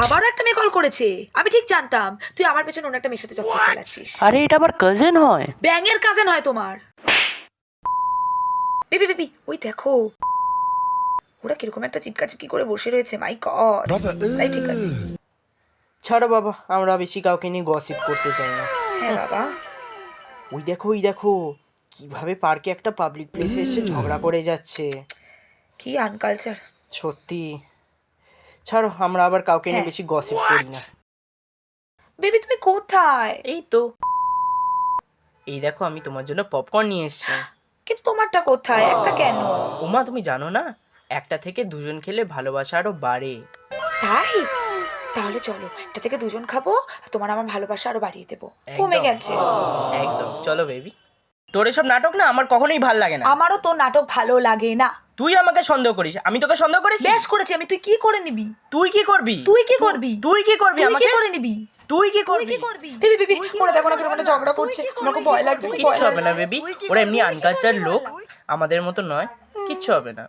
আবারও একটা মেয়ে কল করেছে। আমি ঠিক জানতাম তুই আমার পেছনে অন্য একটা মেয়ের সাথে চক্কর চালাচ্ছিস। আরে এটা আমার কাজিন হয়। ব্যাঙের কাজিন হয় তোমার। বেবি বেবি ওই দেখো, ওরা কিরকম একটা চিপকাচিপকি করে বসে রয়েছে। মাই গড। তাই ঠিক আছে। ছাড়ো বাবা, আমরা বেশি কাউকে নিয়ে গসিপ করতে চাই না। হ্যাঁ বাবা। ওই দেখো কিভাবে পার্কে একটা পাবলিক প্লেসে এসে ঝগড়া করে যাচ্ছে। কি আনকালচার। সত্যি। ছাড়ো, আমরা আবার কাউকে নিয়ে হ্যাঁ। বেশি গসিপ করি না। বেবি তুমি কোথায়? এই তো, এই দেখো আমি তোমার জন্য পপকর্ন নিয়ে এসেছি। কিন্তু তোমারটা কোথায়? একটা কেন? ওমা, তুমি জানো না, একটা থেকে দুজন খেলে ভালোবাসা আরো বাড়ে। তাই? তাহলে চলো একটা থেকে দুজন খাবো, আর তোমার আমার ভালোবাসা আরো বাড়িয়ে দেবো। কমে একদম। গেছে। একদম, চলো বেবি। তোর এসব নাটক না আমার কখনোই ভাল লাগে না। আমারও তো নাটক ভালো লাগে না। তুই আমাকে সন্দেহ করিস, আমি তোকে সন্দেহ করিস? বেশ করেছি আমি। তুই কি করে নিবি? তুই কি করবি? তুই কি করবি? তুই কি করবি? তুই কি আমাকে করে নিবি? তুই কি তুই করবি? কি করবি? বেবি বেবি ওরা দেখো না কিরকম ঝগড়া করছে। আমার খুব ভয় লাগছে। খুব ভয় কিচ্ছু হবে না লাগছে। বেবি, ওরা এমনি আনকালচার লোক, আমাদের মতো নয়, কিচ্ছু হবে না।